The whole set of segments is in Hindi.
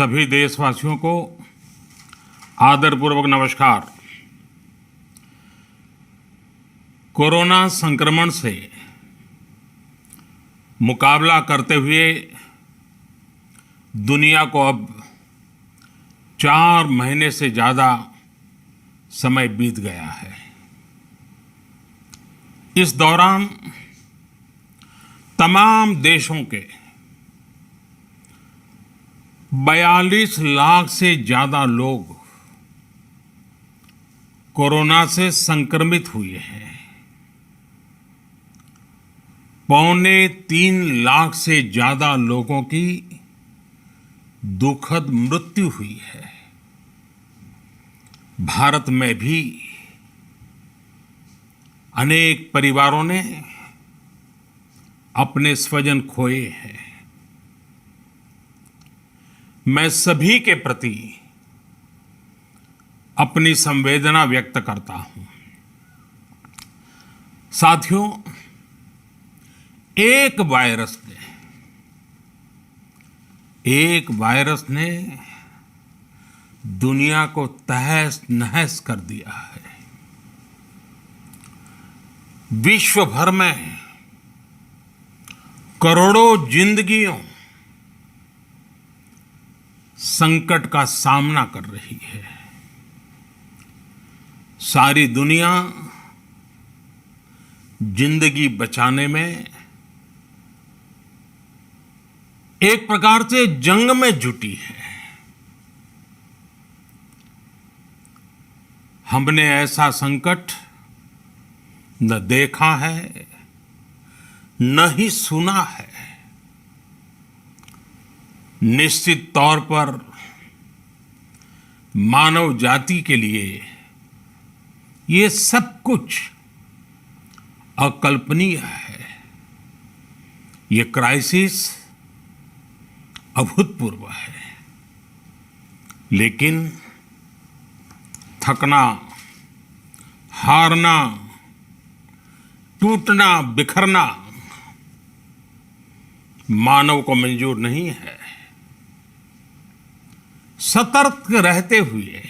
सभी देशवासियों को आदरपूर्वक नमस्कार। कोरोना संक्रमण से मुकाबला करते हुए दुनिया को अब 4 महीने से ज़्यादा समय बीत गया है। इस दौरान तमाम देशों के 42 लाख से ज़्यादा लोग कोरोना से संक्रमित हुए हैं। 2.25 लाख से ज़्यादा लोगों की दुखद मृत्यु हुई है। भारत में भी अनेक परिवारों ने अपने स्वजन खोए हैं। मैं सभी के प्रति अपनी संवेदना व्यक्त करता हूं। साथियों, एक वायरस ने दुनिया को तहस नहस कर दिया है। विश्व भर में करोड़ों जिंदगियों संकट का सामना कर रही है। सारी दुनिया जिंदगी बचाने में एक प्रकार से जंग में जुटी है। हमने ऐसा संकट न देखा है, न ही सुना है। निश्चित तौर पर मानव जाति के लिए ये सब कुछ अकल्पनीय है। ये क्राइसिस अभूतपूर्व है। लेकिन थकना, हारना, टूटना, बिखरना मानव को मंजूर नहीं है। सतर्क रहते हुए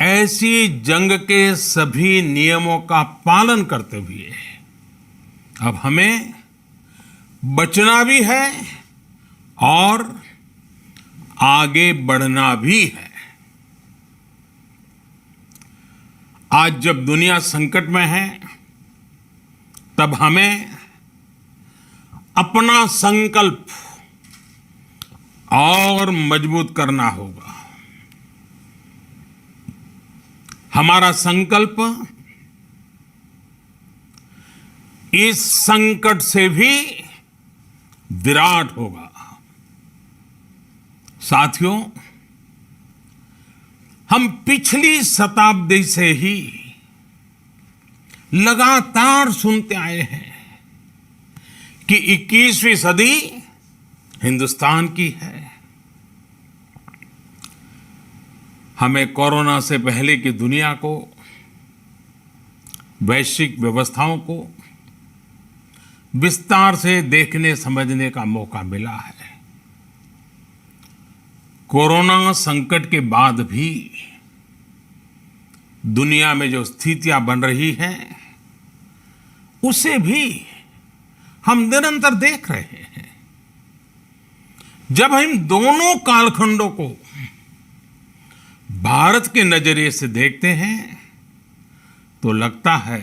ऐसी जंग के सभी नियमों का पालन करते हुए अब हमें बचना भी है और आगे बढ़ना भी है। आज जब दुनिया संकट में है, तब हमें अपना संकल्प और मजबूत करना होगा। हमारा संकल्प इस संकट से भी विराट होगा। साथियों, हम पिछली शताब्दी से ही लगातार सुनते आए हैं कि 21वीं सदी हिंदुस्तान की है। हमें कोरोना से पहले की दुनिया को, वैश्विक व्यवस्थाओं को विस्तार से देखने समझने का मौका मिला है। कोरोना संकट के बाद भी दुनिया में जो स्थितियां बन रही हैं, उसे भी हम निरंतर देख रहे हैं। जब हम दोनों कालखंडों को भारत के नजरिए से देखते हैं, तो लगता है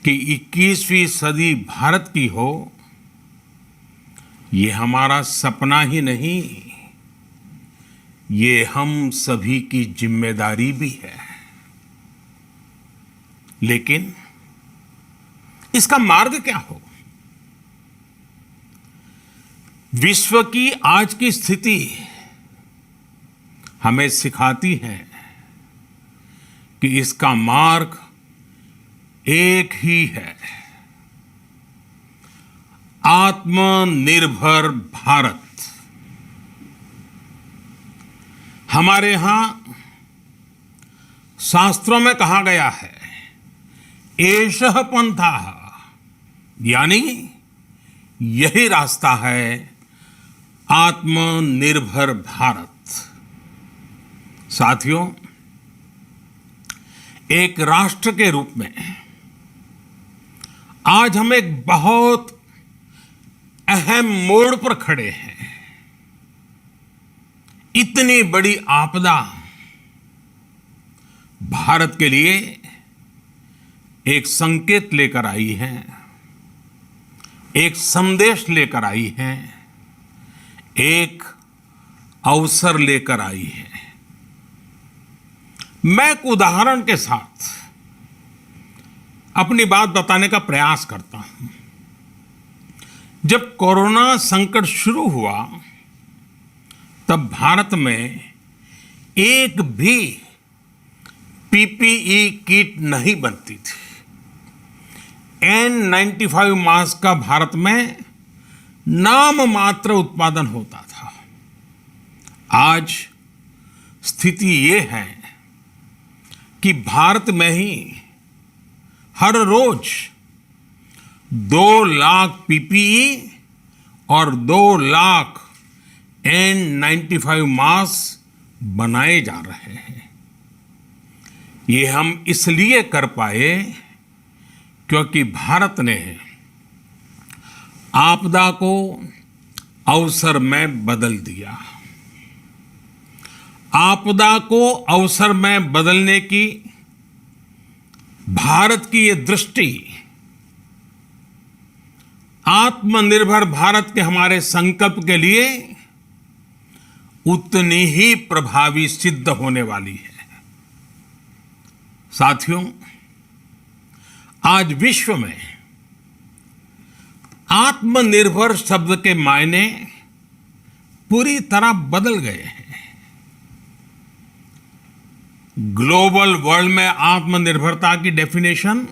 कि 21वीं सदी भारत की हो, ये हमारा सपना ही नहीं, ये हम सभी की जिम्मेदारी भी है। लेकिन इसका मार्ग क्या हो? विश्व की आज की स्थिति हमें सिखाती है कि इसका मार्ग एक ही है, आत्मनिर्भर भारत। हमारे यहां शास्त्रों में कहा गया है, एषः पंथः, यानी यही रास्ता है आत्मनिर्भर भारत। साथियों, एक राष्ट्र के रूप में आज हम एक बहुत अहम मोड़ पर खड़े हैं। इतनी बड़ी आपदा भारत के लिए एक संकेत लेकर आई है, एक संदेश लेकर आई है, एक अवसर लेकर आई है। मैं एक उदाहरण के साथ अपनी बात बताने का प्रयास करता हूं। जब कोरोना संकट शुरू हुआ तब भारत में एक भी पीपीई किट नहीं बनती थी। N95 मास्क का भारत में नाम मात्र उत्पादन होता था। आज स्थिति ये है कि भारत में ही हर रोज 2 लाख पीपीई और 2 लाख N95 मास्क बनाए जा रहे हैं। ये हम इसलिए कर पाए क्योंकि भारत ने आपदा को अवसर में बदल दिया। आपदा को अवसर में बदलने की भारत की ये दृष्टि आत्मनिर्भर भारत के हमारे संकल्प के लिए उतनी ही प्रभावी सिद्ध होने वाली है। साथियों, आज विश्व में आत्मनिर्भर शब्द के मायने पूरी तरह बदल गए हैं। ग्लोबल वर्ल्ड में आत्मनिर्भरता की डेफिनेशन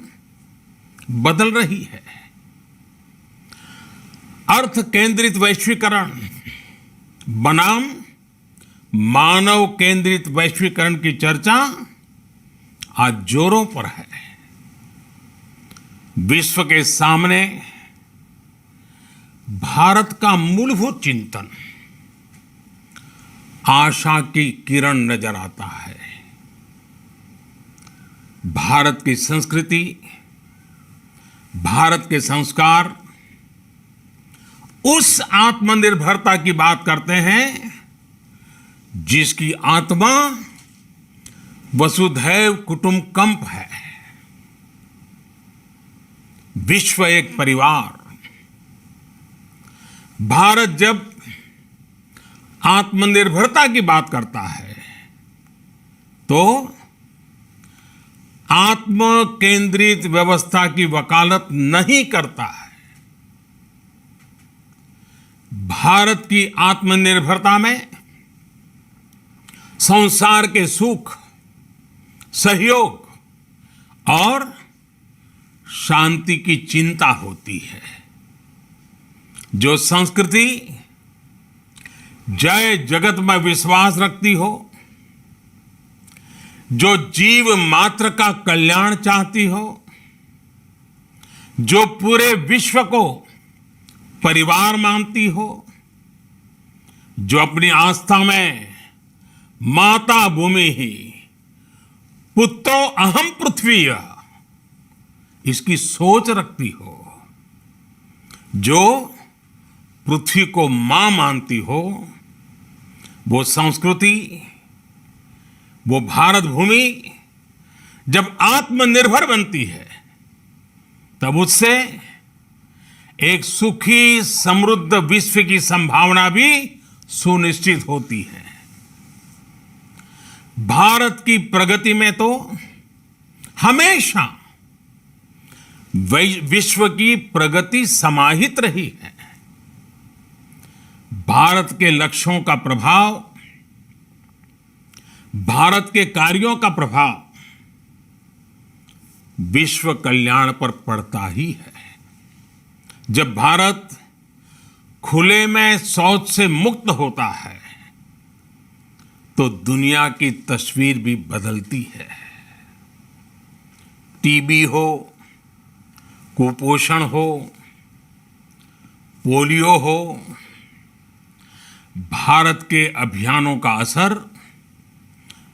बदल रही है। अर्थ केंद्रित वैश्वीकरण बनाम मानव केंद्रित वैश्वीकरण की चर्चा आज जोरों पर है। विश्व के सामने भारत का मूलभूत चिंतन आशा की किरण नजर आता है। भारत की संस्कृति, भारत के संस्कार उस आत्मनिर्भरता की बात करते हैं जिसकी आत्मा वसुधैव कुटुंबकम है। विश्व एक परिवार। भारत जब आत्मनिर्भरता की बात करता है तो आत्म केंद्रित व्यवस्था की वकालत नहीं करता है। भारत की आत्मनिर्भरता में संसार के सुख, सहयोग और शांति की चिंता होती है। जो संस्कृति जय जगत में विश्वास रखती हो, जो जीव मात्र का कल्याण चाहती हो, जो पूरे विश्व को परिवार मानती हो, जो अपनी आस्था में माता भूमि ही पुत्रो अहम पृथ्वी इसकी सोच रखती हो, जो पृथ्वी को मां मानती हो, वो संस्कृति, वो भारत भूमि जब आत्मनिर्भर बनती है तब उससे एक सुखी समृद्ध विश्व की संभावना भी सुनिश्चित होती है। भारत की प्रगति में तो हमेशा विश्व की प्रगति समाहित रही है। भारत के लक्ष्यों का प्रभाव, भारत के कार्यों का प्रभाव विश्व कल्याण पर पड़ता ही है। जब भारत खुले में शौच से मुक्त होता है तो दुनिया की तस्वीर भी बदलती है। टीबी हो, कुपोषण हो, पोलियो हो, भारत के अभियानों का असर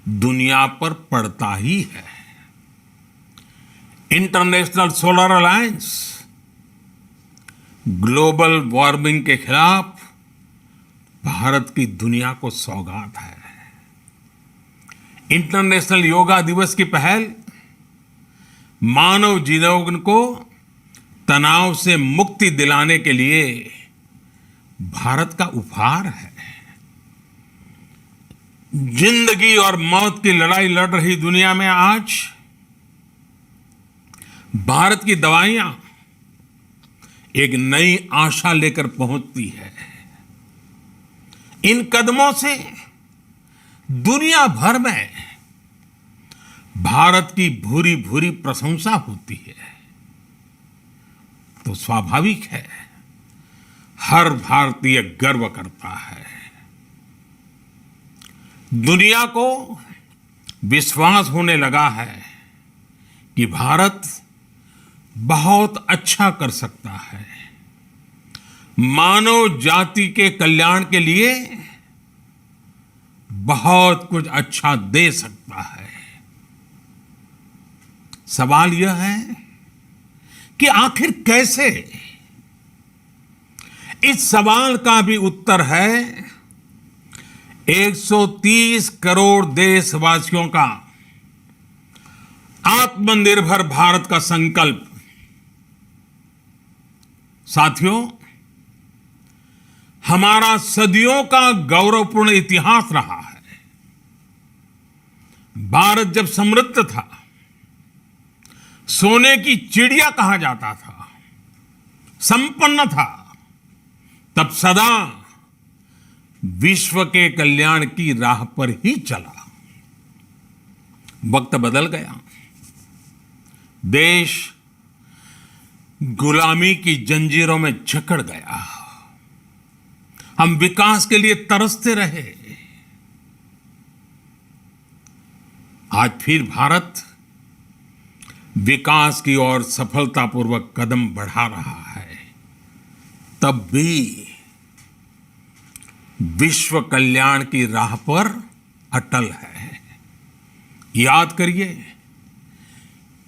दुनिया पर पड़ता ही है। International solar alliance global warming के खिलाफ भारत की दुनिया को सौगात है। इंटरनेशनल योगा दिवस की पहल मानव जीवन को तनाव से मुक्ति दिलाने के लिए भारत का उपहार है। जिंदगी और मौत की लड़ाई लड़ रही दुनिया में आज भारत की दवाइयां एक नई आशा लेकर पहुंचती है। इन कदमों से दुनिया भर में भारत की भूरी भूरी प्रशंसा होती है। तो स्वाभाविक है, हर भारतीय गर्व करता है। दुनिया को विश्वास होने लगा है कि भारत बहुत अच्छा कर सकता है, मानव जाति के कल्याण के लिए बहुत कुछ अच्छा दे सकता है। सवाल यह है कि आखिर कैसे? इस सवाल का भी उत्तर है 130 करोड़ देशवासियों का आत्मनिर्भर भारत का संकल्प। साथियों, हमारा सदियों का गौरवपूर्ण इतिहास रहा है। भारत जब समृद्ध था, सोने की चिड़िया कहा जाता था, संपन्न था, तब सदा विश्व के कल्याण की राह पर ही चला। वक्त बदल गया, देश गुलामी की जंजीरों में जकड़ गया। हम विकास के लिए तरसते रहे। आज फिर भारत विकास की ओर सफलतापूर्वक कदम बढ़ा रहा है। तब भी विश्व कल्याण की राह पर अटल है। याद करिए,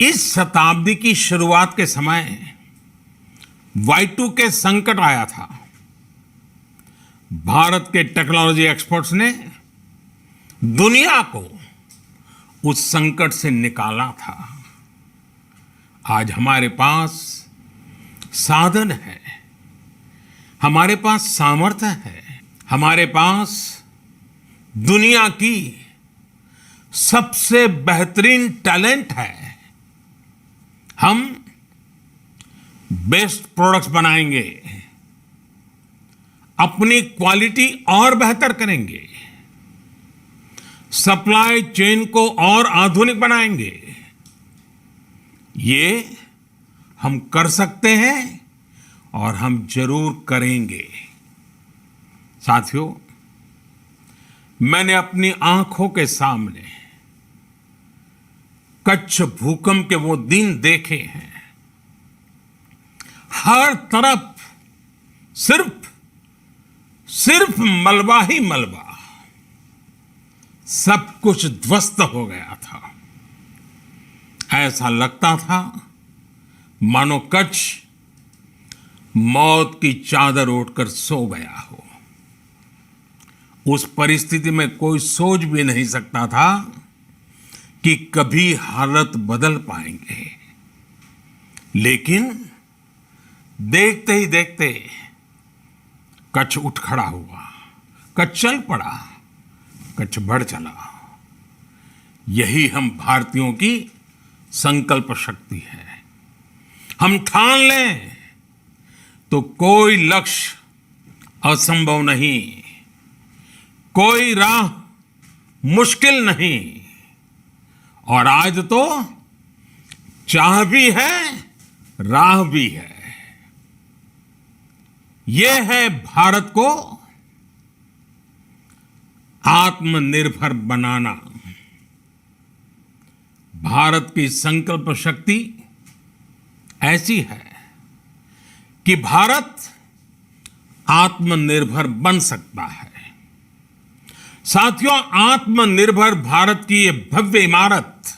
इस शताब्दी की शुरुआत के समय Y2K संकट आया था। भारत के टेक्नोलॉजी एक्सपर्ट्स ने दुनिया को उस संकट से निकाला था। आज हमारे पास साधन है, हमारे पास सामर्थ्य है, हमारे पास दुनिया की सबसे बेहतरीन टैलेंट है। हम बेस्ट प्रोडक्ट्स बनाएंगे, अपनी क्वालिटी और बेहतर करेंगे, सप्लाई चेन को और आधुनिक बनाएंगे। ये हम कर सकते हैं और हम जरूर करेंगे। साथियों, मैंने अपनी आंखों के सामने कच्छ भूकंप के वो दिन देखे हैं। हर तरफ सिर्फ मलबा ही मलबा, सब कुछ ध्वस्त हो गया था। ऐसा लगता था मानो कच्छ मौत की चादर ओढ़कर सो गया हो। उस परिस्थिति में कोई सोच भी नहीं सकता था कि कभी हालत बदल पाएंगे। लेकिन देखते ही देखते कच्छ उठ खड़ा हुआ, कच्छ चल पड़ा, कच्छ बढ़ चला। यही हम भारतीयों की संकल्प शक्ति है। हम ठान लें तो कोई लक्ष्य असंभव नहीं, कोई राह मुश्किल नहीं। और आज तो चाह भी है, राह भी है। यह है भारत को आत्मनिर्भर बनाना। भारत की संकल्प शक्ति ऐसी है कि भारत आत्मनिर्भर बन सकता है। साथियों, आत्मनिर्भर भारत की ये भव्य इमारत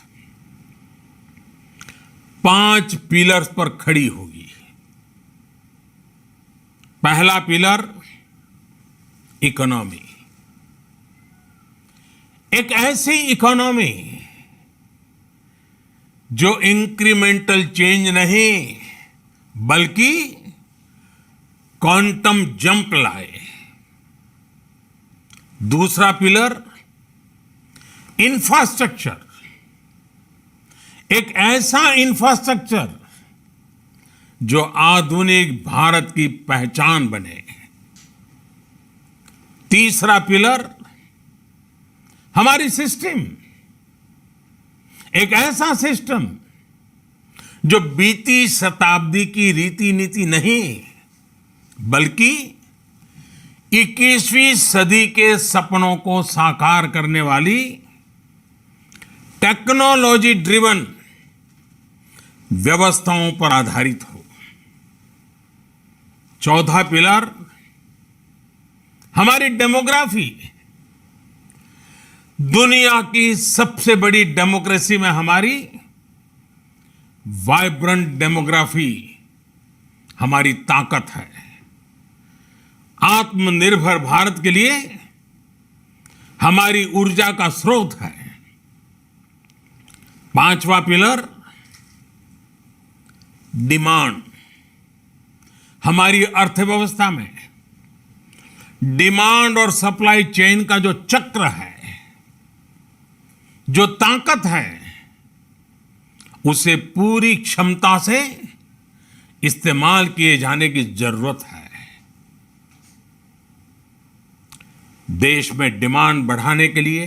5 पिलर्स पर खड़ी होगी। पहला पिलर, इकोनॉमी। एक ऐसी इकोनॉमी जो इंक्रीमेंटल चेंज नहीं बल्कि क्वांटम जंप लाए। दूसरा पिलर, इंफ्रास्ट्रक्चर। एक ऐसा इंफ्रास्ट्रक्चर जो आधुनिक भारत की पहचान बने। तीसरा पिलर, हमारी सिस्टम। एक ऐसा सिस्टम जो बीती शताब्दी की रीति नीति नहीं बल्कि 21वीं सदी के सपनों को साकार करने वाली टेक्नोलॉजी ड्रिवन व्यवस्थाओं पर आधारित हो। चौथा पिलर, हमारी डेमोग्राफी। दुनिया की सबसे बड़ी डेमोक्रेसी में हमारी वाइब्रेंट डेमोग्राफी हमारी ताकत है। आत्मनिर्भर भारत के लिए हमारी ऊर्जा का स्रोत है। पांचवा पिलर, डिमांड। हमारी अर्थव्यवस्था में डिमांड और सप्लाई चेन का जो चक्र है, जो ताकत है, उसे पूरी क्षमता से इस्तेमाल किए जाने की जरूरत है। देश में डिमांड बढ़ाने के लिए,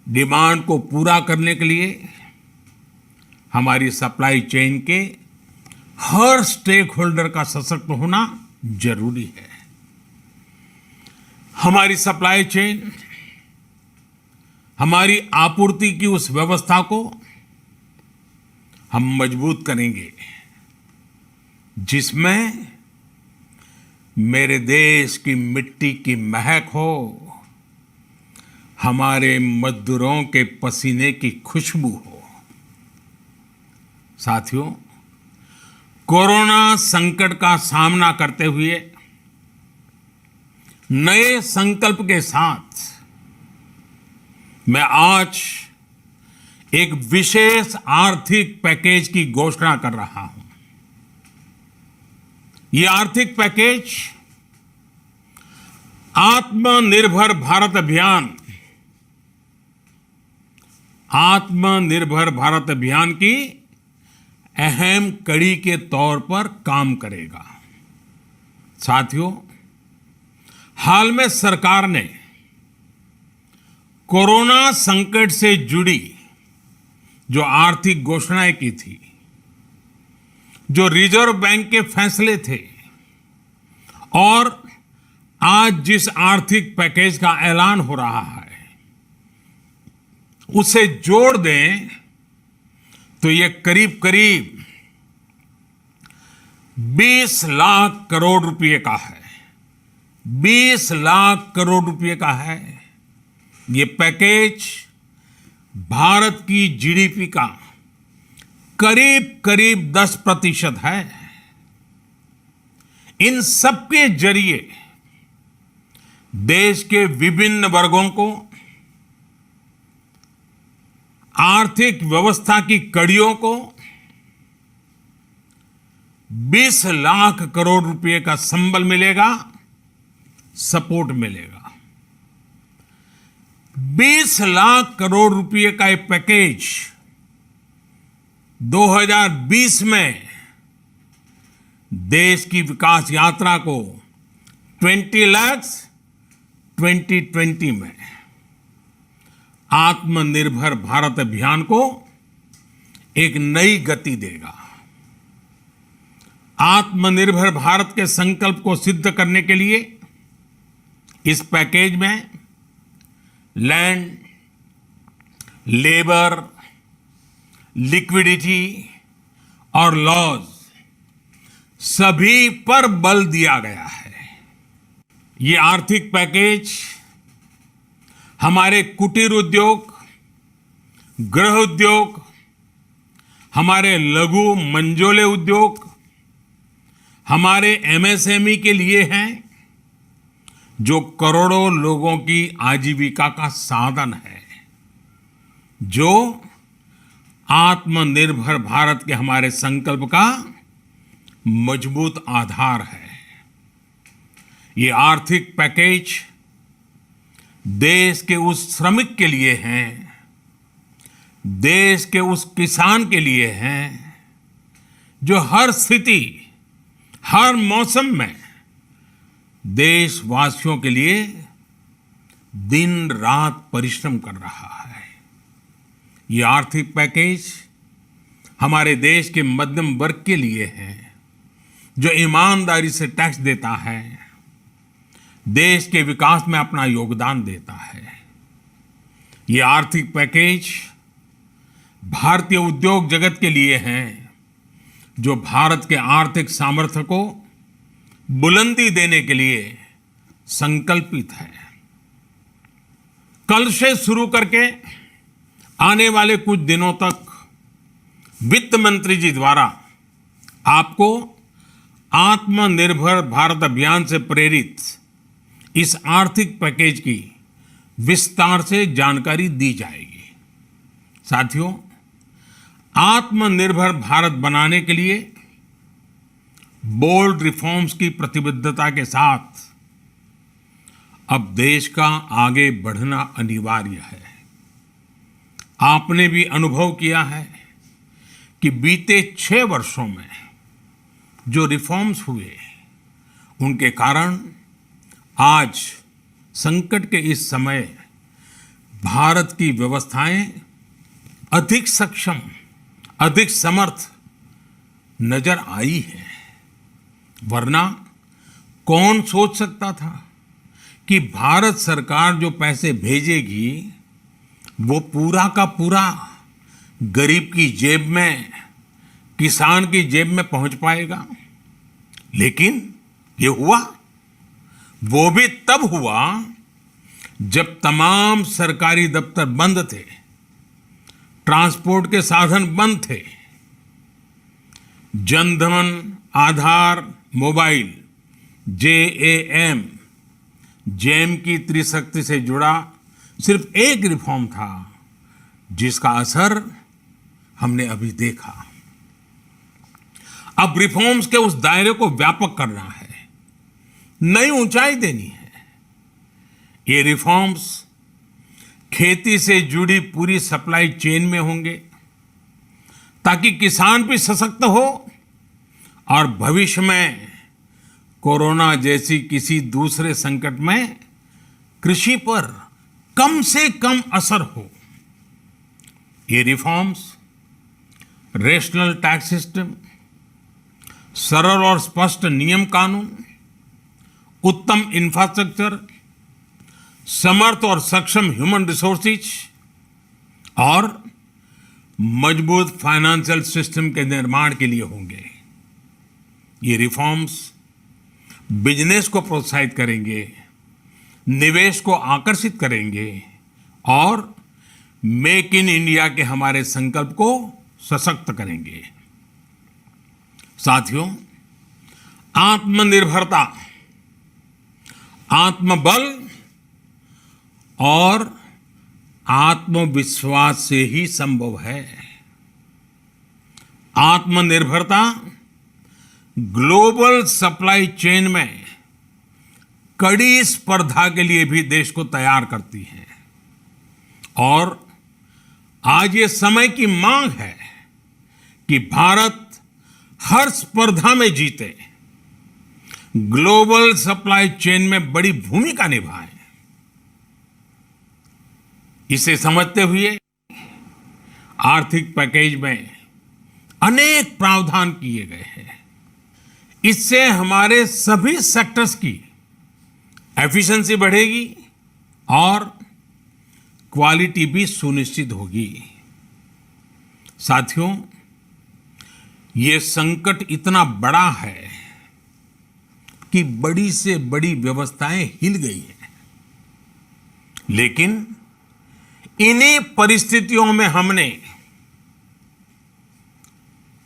डिमांड को पूरा करने के लिए हमारी सप्लाई चेन के हर स्टेक होल्डर का सशक्त होना जरूरी है। हमारी सप्लाई चेन, हमारी आपूर्ति की उस व्यवस्था को हम मजबूत करेंगे जिसमें मेरे देश की मिट्टी की महक हो, हमारे मजदूरों के पसीने की खुशबू हो। साथियों, कोरोना संकट का सामना करते हुए नए संकल्प के साथ मैं आज एक विशेष आर्थिक पैकेज की घोषणा कर रहा हूं। ये आर्थिक पैकेज आत्मनिर्भर भारत अभियान, आत्मनिर्भर भारत अभियान की अहम कड़ी के तौर पर काम करेगा। साथियों, हाल में सरकार ने कोरोना संकट से जुड़ी जो आर्थिक घोषणाएं की थी, जो रिजर्व बैंक के फैसले थे और आज जिस आर्थिक पैकेज का ऐलान हो रहा है, उसे जोड़ दें तो ये करीब करीब 20 लाख करोड़ रुपए का है। 20 लाख करोड़ रुपए का है। ये पैकेज भारत की जीडीपी का करीब करीब 10% है। इन सबके जरिए देश के विभिन्न वर्गों को आर्थिक व्यवस्था की कड़ियों को 20 लाख करोड़ रुपए का संबल मिलेगा, सपोर्ट मिलेगा। 20 लाख करोड़ रुपए का एक पैकेज 2020 में देश की विकास यात्रा को 20 लाख 2020 में आत्मनिर्भर भारत अभियान को एक नई गति देगा। आत्मनिर्भर भारत के संकल्प को सिद्ध करने के लिए इस पैकेज में लैंड, लेबर, लिक्विडिटी और लॉज सभी पर बल दिया गया है। ये आर्थिक पैकेज हमारे कुटीर उद्योग, गृह उद्योग, हमारे लघु मंझोले उद्योग, हमारे एमएसएमई के लिए हैं, जो करोड़ों लोगों की आजीविका का साधन है, जो आत्मनिर्भर भारत के हमारे संकल्प का मजबूत आधार है। ये आर्थिक पैकेज देश के उस श्रमिक के लिए हैं, देश के उस किसान के लिए हैं, जो हर स्थिति, हर मौसम में देशवासियों के लिए दिन रात परिश्रम कर रहा है। ये आर्थिक पैकेज हमारे देश के मध्यम वर्ग के लिए है, जो ईमानदारी से टैक्स देता है, देश के विकास में अपना योगदान देता है। ये आर्थिक पैकेज भारतीय उद्योग जगत के लिए है, जो भारत के आर्थिक सामर्थ्य को बुलंदी देने के लिए संकल्पित है। कल से शुरू करके आने वाले कुछ दिनों तक वित्त मंत्री जी द्वारा आपको आत्मनिर्भर भारत अभियान से प्रेरित इस आर्थिक पैकेज की विस्तार से जानकारी दी जाएगी। साथियों, आत्मनिर्भर भारत बनाने के लिए बोल्ड रिफॉर्म्स की प्रतिबद्धता के साथ अब देश का आगे बढ़ना अनिवार्य है। आपने भी अनुभव किया है कि बीते 6 वर्षों में जो रिफॉर्म्स हुए, उनके कारण आज संकट के इस समय भारत की व्यवस्थाएं अधिक सक्षम, अधिक समर्थ नजर आई है। वरना कौन सोच सकता था कि भारत सरकार जो पैसे भेजेगी वो पूरा का पूरा गरीब की जेब में, किसान की जेब में पहुंच पाएगा। लेकिन ये हुआ, वो भी तब हुआ जब तमाम सरकारी दफ्तर बंद थे, ट्रांसपोर्ट के साधन बंद थे। जनधन, आधार, मोबाइल, जेएएम, जेम की त्रिशक्ति से जुड़ा सिर्फ एक रिफॉर्म था, जिसका असर हमने अभी देखा। अब रिफॉर्म्स के उस दायरे को व्यापक करना है, नई ऊंचाई देनी है। ये रिफॉर्म्स खेती से जुड़ी पूरी सप्लाई चेन में होंगे, ताकि किसान भी सशक्त हो और भविष्य में कोरोना जैसी किसी दूसरे संकट में कृषि पर कम से कम असर हो। ये रिफॉर्म्स रेशनल टैक्स सिस्टम, सरल और स्पष्ट नियम कानून, उत्तम इंफ्रास्ट्रक्चर, समर्थ और सक्षम ह्यूमन रिसोर्सेज और मजबूत फाइनेंशियल सिस्टम के निर्माण के लिए होंगे। ये रिफॉर्म्स बिजनेस को प्रोत्साहित करेंगे, निवेश को आकर्षित करेंगे और मेक इन इंडिया के हमारे संकल्प को सशक्त करेंगे। साथियों, आत्मनिर्भरता, आत्मबल और आत्मविश्वास से ही संभव है। आत्मनिर्भरता ग्लोबल सप्लाई चेन में कड़ी स्पर्धा के लिए भी देश को तैयार करती है और आज ये समय की मांग है कि भारत हर स्पर्धा में जीते, ग्लोबल सप्लाई चेन में बड़ी भूमिका निभाए। इसे समझते हुए आर्थिक पैकेज में अनेक प्रावधान किए गए हैं। इससे हमारे सभी सेक्टर्स की एफिशिएंसी बढ़ेगी और क्वालिटी भी सुनिश्चित होगी। साथियों, ये संकट इतना बड़ा है कि बड़ी से बड़ी व्यवस्थाएं हिल गई हैं, लेकिन इन्हीं परिस्थितियों में हमने,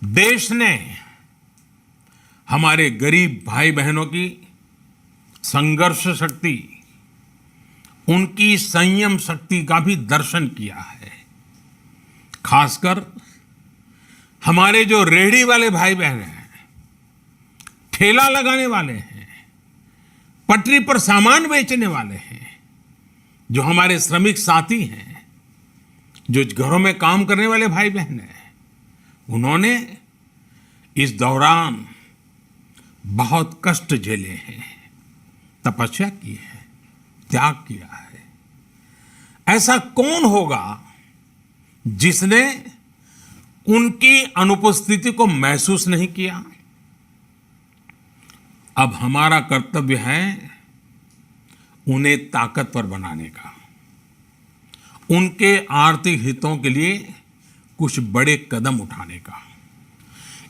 देश ने हमारे गरीब भाई बहनों की संघर्ष शक्ति, उनकी संयम शक्ति का भी दर्शन किया है। खासकर हमारे जो रेहड़ी वाले भाई बहन हैं, ठेला लगाने वाले हैं, पटरी पर सामान बेचने वाले हैं, जो हमारे श्रमिक साथी हैं, जो घरों में काम करने वाले भाई बहन हैं, उन्होंने इस दौरान बहुत कष्ट झेले हैं, तपस्या की है, त्याग किया है। ऐसा कौन होगा जिसने उनकी अनुपस्थिति को महसूस नहीं किया? अब हमारा कर्तव्य है उन्हें ताकतवर बनाने का, उनके आर्थिक हितों के लिए कुछ बड़े कदम उठाने का।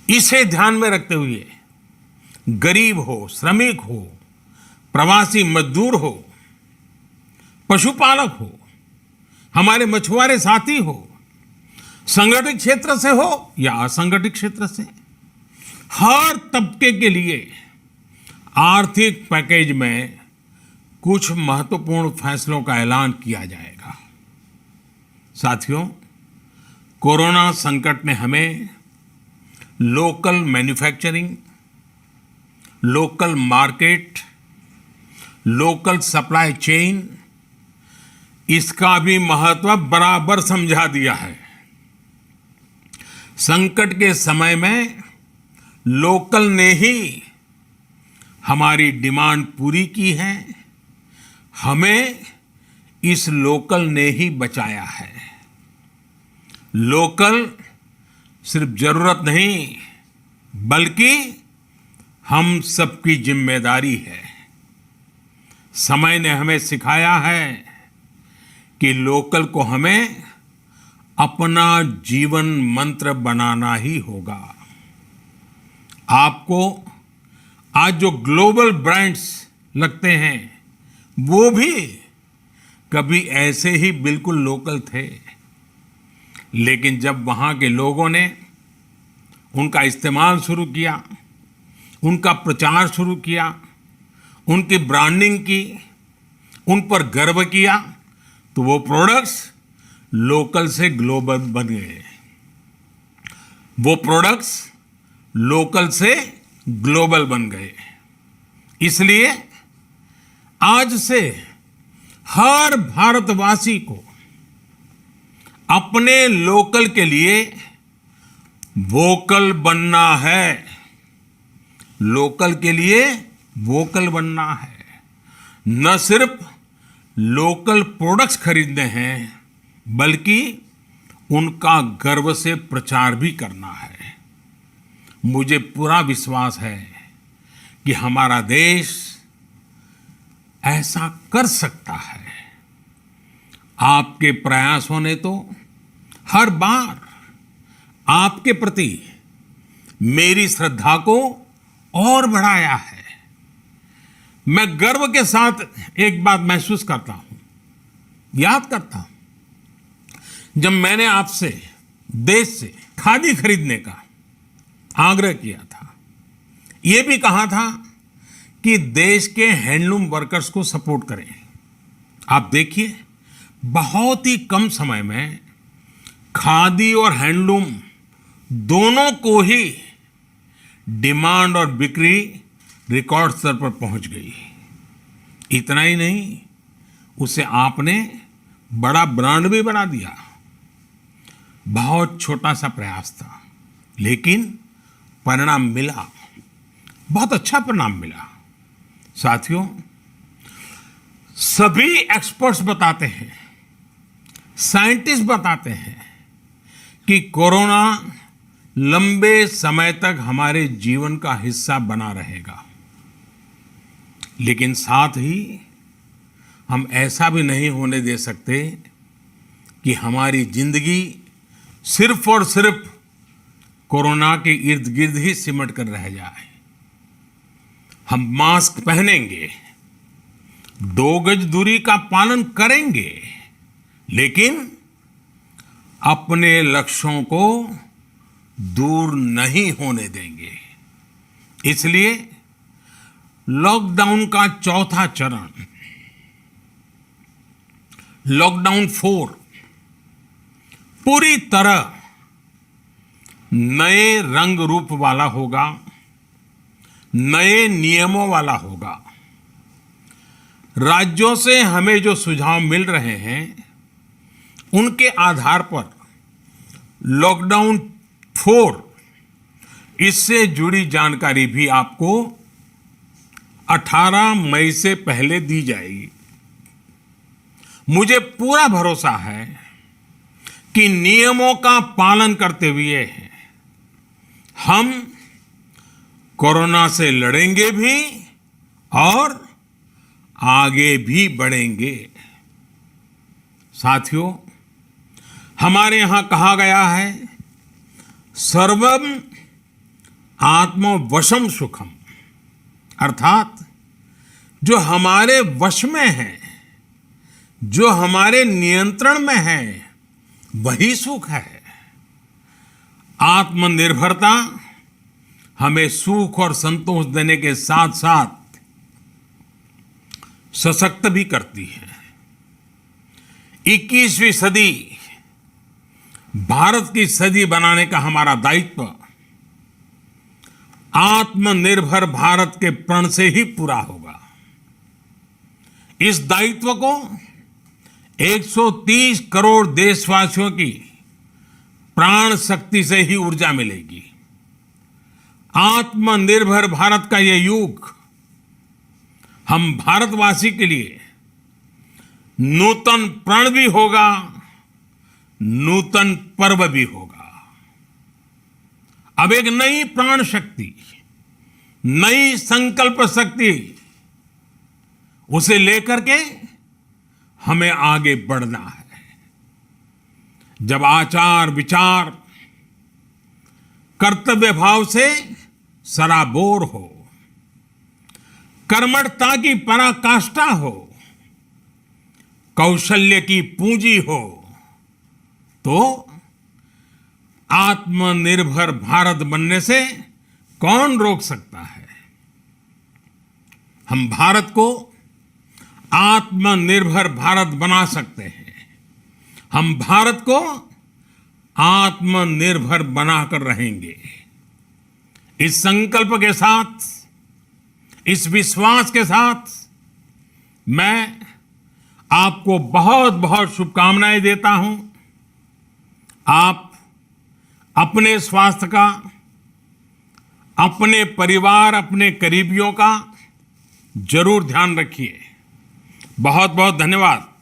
इसे ध्यान में रखते हुए गरीब हो, श्रमिक हो, प्रवासी मजदूर हो, पशुपालक हो, हमारे मछुआरे साथी हो, संगठित क्षेत्र से हो या असंगठित क्षेत्र से, हर तबके के लिए आर्थिक पैकेज में कुछ महत्वपूर्ण फैसलों का ऐलान किया जाएगा। साथियों, कोरोना संकट ने हमें local manufacturing, local market, local supply chain, इसका भी महत्व बराबर समझा दिया है। संकट के समय में लोकल ने ही हमारी डिमांड पूरी की है, हमें इस लोकल ने ही बचाया है। लोकल सिर्फ जरूरत नहीं, बल्कि हम सबकी जिम्मेदारी है। समय ने हमें सिखाया है कि लोकल को हमें अपना जीवन मंत्र बनाना ही होगा। आपको आज जो ग्लोबल ब्रांड्स लगते हैं, वो भी कभी ऐसे ही बिल्कुल लोकल थे, लेकिन जब वहाँ के लोगों ने उनका इस्तेमाल शुरू किया, उनका प्रचार शुरू किया, उनकी ब्रांडिंग की, उन पर गर्व किया, तो वो प्रोडक्ट्स लोकल से ग्लोबल बन गए। वो प्रोडक्ट्स लोकल से ग्लोबल बन गए। इसलिए आज से हर भारतवासी को अपने लोकल के लिए वोकल बनना है। लोकल के लिए वोकल बनना है। न सिर्फ लोकल प्रोडक्ट्स खरीदने हैं, बल्कि उनका गर्व से प्रचार भी करना है। मुझे पूरा विश्वास है कि हमारा देश ऐसा कर सकता है। आपके प्रयासों ने तो हर बार आपके प्रति मेरी श्रद्धा को और बढ़ाया है। मैं गर्व के साथ एक बात महसूस करता हूं, याद करता हूं, जब मैंने आपसे देश से खादी खरीदने का आग्रह किया था, यह भी कहा था कि देश के हैंडलूम वर्कर्स को सपोर्ट करें। आप देखिए, बहुत ही कम समय में खादी और हैंडलूम दोनों को ही डिमांड और बिक्री रिकॉर्ड स्तर पर पहुंच गई। इतना ही नहीं, उसे आपने बड़ा ब्रांड भी बना दिया। बहुत छोटा सा प्रयास था, लेकिन परिणाम मिला, बहुत अच्छा परिणाम मिला। साथियों, सभी एक्सपर्ट्स बताते हैं, साइंटिस्ट बताते हैं कि कोरोना लंबे समय तक हमारे जीवन का हिस्सा बना रहेगा। लेकिन साथ ही हम ऐसा भी नहीं होने दे सकते कि हमारी जिंदगी सिर्फ और सिर्फ कोरोना के इर्द गिर्द ही सिमट कर रह जाए। हम मास्क पहनेंगे, 2 गज दूरी का पालन करेंगे, लेकिन अपने लक्ष्यों को दूर नहीं होने देंगे। इसलिए लॉकडाउन का चौथा चरण, लॉकडाउन 4, पूरी तरह नए रंग रूप वाला होगा, नए नियमों वाला होगा। राज्यों से हमें जो सुझाव मिल रहे हैं उनके आधार पर लॉकडाउन 4, इससे जुड़ी जानकारी भी आपको 18 मई से पहले दी जाएगी। मुझे पूरा भरोसा है कि नियमों का पालन करते हुए हम कोरोना से लड़ेंगे भी और आगे भी बढ़ेंगे। साथियों, हमारे यहां कहा गया है, सर्वम आत्मवशम सुखम, अर्थात जो हमारे वश में है, जो हमारे नियंत्रण में है, वही सुख है। आत्मनिर्भरता हमें सुख और संतोष देने के साथ साथ सशक्त भी करती है। 21वीं सदी भारत की सदी बनाने का हमारा दायित्व आत्मनिर्भर भारत के प्रण से ही पूरा होगा। इस दायित्व को 130 करोड़ देशवासियों की प्राण शक्ति से ही ऊर्जा मिलेगी। आत्मनिर्भर भारत का यह युग हम भारतवासी के लिए नूतन प्रण भी होगा, नूतन पर्व भी होगा। अब एक नई प्राण शक्ति, नई संकल्प शक्ति, उसे लेकर के हमें आगे बढ़ना है। जब आचार विचार कर्तव्य भाव से सराबोर हो, कर्मठता की पराकाष्ठा हो, कौशल्य की पूंजी हो, तो आत्मनिर्भर भारत बनने से कौन रोक सकता है। हम भारत को आत्मनिर्भर भारत बना सकते हैं। हम भारत को आत्मनिर्भर बनाकर रहेंगे। इस संकल्प के साथ, इस विश्वास के साथ मैं आपको बहुत बहुत शुभकामनाएं देता हूं। आप अपने स्वास्थ्य का, अपने परिवार, अपने करीबियों का जरूर ध्यान रखिए। बहुत बहुत धन्यवाद।